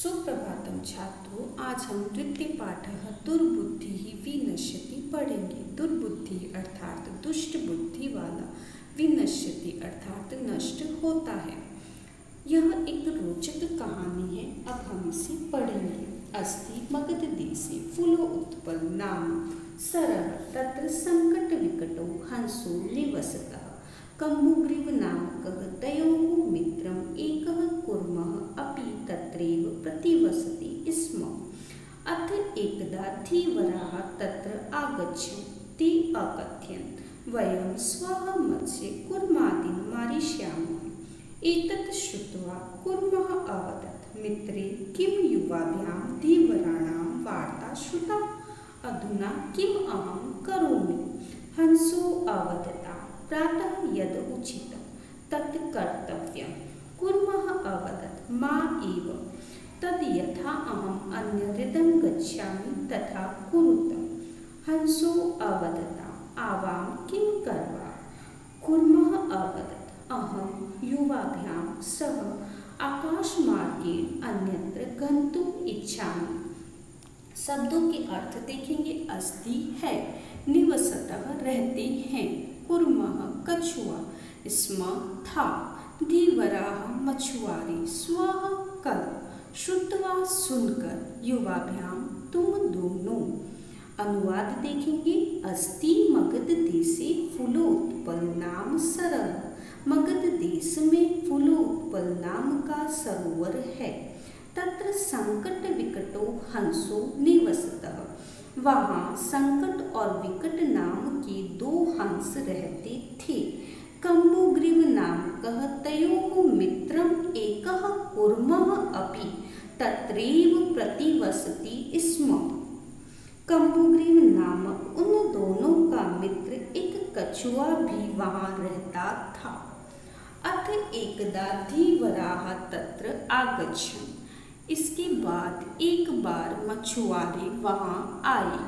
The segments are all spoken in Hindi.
सुप्रभातम छात्रों, आज हम द्वितीय पाठ दुर्बुद्धि विनश्यति पढ़ेंगे। दुर्बुद्धि अर्थात दुष्ट बुद्धि वाला, विनश्यति अर्थात नष्ट होता है। यह एक रोचक कहानी है। अब हम इसे पढ़ेंगे। अस्ति मगध देशे फूलो उत्पल नाम सरः तत्र संकट विकटो हंसो निवसतः कम्बुग्रीव नामकः तयोः मित्रम् एकः कूर्मः अपि तत्रैव प्रतिवसति स्म। अथ एकदा धीवराः तत्र आगच्छन् ते अकथयन् वयं श्वः मत्स्य कूर्मादीन् मारिष्यामः। एतत् श्रुत्वा कूर्मः अवदत् मित्रे किं युवाभ्यां धीवराणां वार्ता श्रुता? अधुना किम् अहं करोमि? हंसो अवदत् प्रातः यद् उचितं तत् कर्तव्यम्। कूर्मः अवदत् मा एव तद् यथा अहम् अन्यहृदं गच्छामि तथा कुरुत। हंसो अवदत् आवां किं कर्वा? कूर्मः अवदत् अहं युवाभ्यां सह आकाशमार्गेण अन्यत्र गन्तुम् इच्छामि। शब्दों के अर्थ देखेंगे। अस्ति है, निवसतः रहते हैं, कूर्मः कछुआ, स्म था, धीवराः मछुआरे, स्वः कल, श्रुत्वा सुनकर, युवाभ्याम तुम दोनों। अनुवाद देखेंगे। अस्ति मगध देशे फूलोत्पल नाम सरः। मगध देश में फूलोत्पल नाम का सरोवर है। तत्र संकट विकटो हंसो निवसतः। वहाँ संकट और विकट नाम के दो हंस रहते थे। कम्बुग्रीव नामकः तयोः मित्रम् एकः कूर्मः अपि तत्रैव प्रतिवसति स्म। कम्बुग्रीव नामक उन दोनों का मित्र एक कछुआ भी वहाँ रहता था। अथ एकदा धीवराः तत्र आगच्छन्। इसके बाद एक बार मछुआरे वहाँ आए।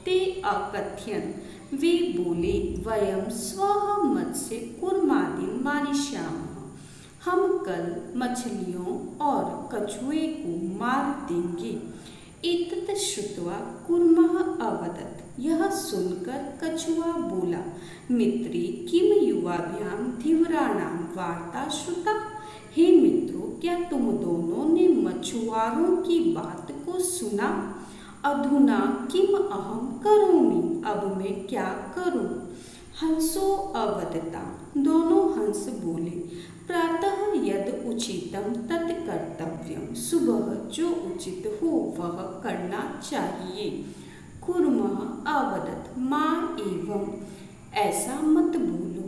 ते अकथयन् वे बोले वयं श्वः मत्स्य कूर्मादीन् मारिष्यामः। हम कल मछलियों और कछुए को मार देंगे। एतत् श्रुत्वा कूर्मः अवदत् यह सुनकर कछुआ बोला मित्रे किं युवाभ्यां धीवराणां वार्ता श्रुता? हे मित्रों, क्या तुम दोनों ने मछुआरों की बात को सुना? अधुना किम अहम करोमि? अब मैं क्या करूं? हंसो अवदता दोनों हंस बोले प्रातः यद उचितम तत् कर्तव्यम। सुबह जो उचित हो वह करना चाहिए। कूर्मः अवदत् मां एवं ऐसा मत बोलो।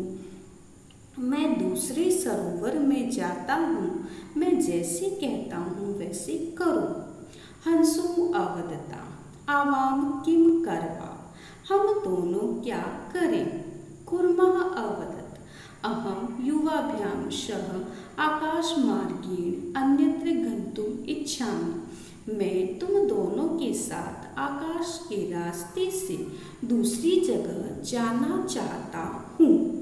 मैं दूसरे सरोवर में जाता हूँ, मैं जैसे कहता हूँ वैसे करो। हंसो अवदता आवाम किम करवा? हम दोनों क्या करें? कूर्मः अवदत् अहं युवाभ्यां सह आकाशमार्गेण अन्यत्र गन्तुम् इच्छामि। मैं तुम दोनों के साथ आकाश के रास्ते से दूसरी जगह जाना चाहता हूँ।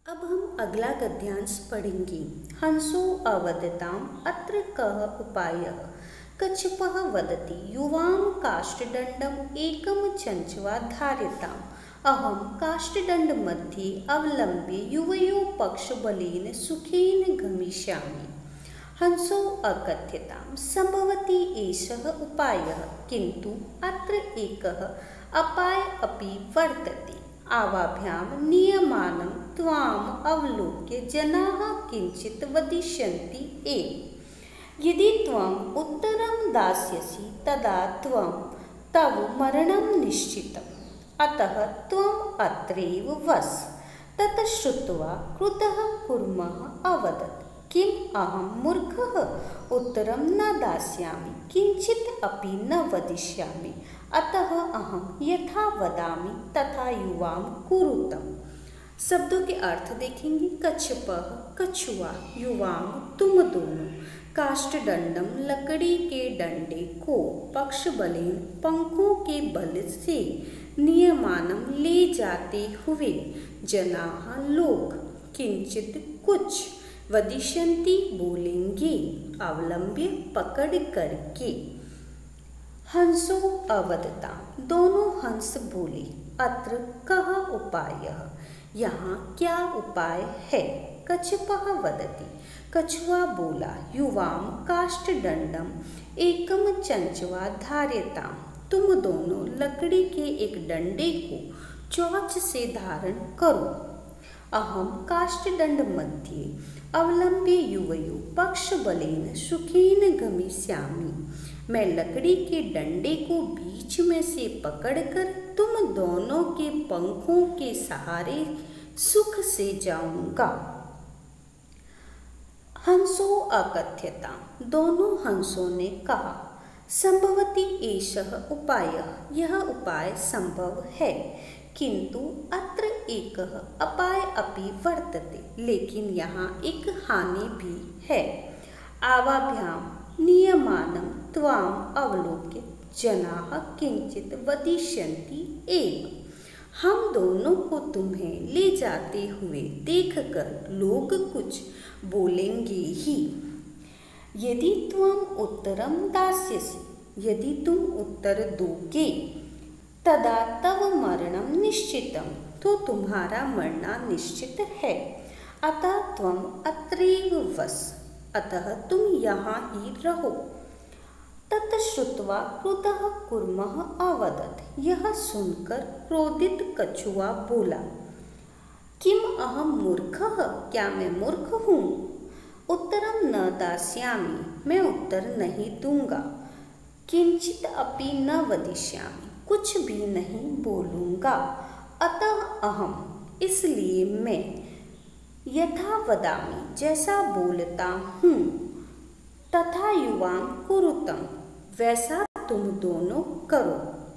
अब हम अगला गद्यांश पढ़ेंगे। हंसो अवदताम् अत्र कः उपायः? कच्छपः वदति युवां काष्ठदण्डम् एकं चञ्च्वा धार्यताम्। अहं काष्ठदण्डमध्ये अवलम्ब्य युवयोः पक्षबलेन सुखेन गमिष्यामि। हंसो अकथयताम् सम्भवति एषः उपायः, किन्तु अत्र एकः अपायः अपि वर्तते। आवाभ्यां नियमानं त्वाम् अवलोक्य जनाः किञ्चित् वदिष्यन्ति एव। यदि त्वम् उत्तरं दास्यसि तदा तव मरणं निश्चितम्। अतः त्वम् अत्रैव वस। तत् श्रुत्वा क्रुद्धः कूर्मः अवदत् किम् अहं मूर्खः? उत्तरं न दास्यामि, किञ्चित् अपि न वदिष्यामि। अतः अहं यथा वदामि तथा युवां कुरुतम्। शब्दों के अर्थ देखेंगे। कच्छपः कछुआ, युवां तुम दोनों, काष्ठदण्डम लकड़ी के डंडे को, पक्षबलेन पंखों के बल से, नियमानं ले जाते हुए, जनाः लोग, किंचित कुछ, वदिष्यन्ति बोलेंगे, अवलंब्य पकड़ करके। हंसो अवदताम्, दोनों हंस बोले। अत्र कः उपायः, यहाँ क्या उपाय है। कच्छपः वदति, कछुआ बोला। युवां काष्ठदण्डम् एकं चञ्चवा धार्यताम्, तुम दोनों लकड़ी के एक डंडे को चोंच से धारण करो। अहम काष्ठदण्ड मध्ये अवलंब्य युवयो पक्षबलेन सुखेन गमिष्यामि, मैं लकड़ी के डंडे को बीच में से पकड़कर तुम दोनों के पंखों के सहारे सुख से जाऊंगा। हंसो अकथ्यताम्, दोनों हंसों ने कहा। संभवति एषः उपायः, यह उपाय संभव है। किंतु अत्र एकः अपाय अपि वर्तते, लेकिन यहाँ एक हानि भी है। आवाभ्यां नियमानं त्वाम् अवलोक्य जनाः किंचित वदिष्यन्ति एव, हम दोनों को तुम्हें ले जाते हुए देखकर लोग कुछ बोलेंगे ही। यदि त्वम् उत्तरं दास्यसि, यदि तुम उत्तर दोगे, तदा तव मरणं निश्चितं, तो तुम्हारा मरना निश्चित है। अतः त्वम् अत्रैव वस, अतः तुम यहाँ ही रहो। तत् श्रुत्वा क्रुद्धः कूर्मः अवदत्, यह सुनकर क्रोधित कछुआ बोला। किम अहम मूर्खः, क्या मैं मूर्ख हूँ। उत्तरं न दास्यामि, मैं उत्तर नहीं दूंगा। किंचित अपि न वदिष्यामि, कुछ भी नहीं बोलूँगा। अतः अहम, इसलिए मैं, यथा वदामि, जैसा बोलता हूँ, तथा युवां कुरुतम्, वैसा तुम दोनों करो।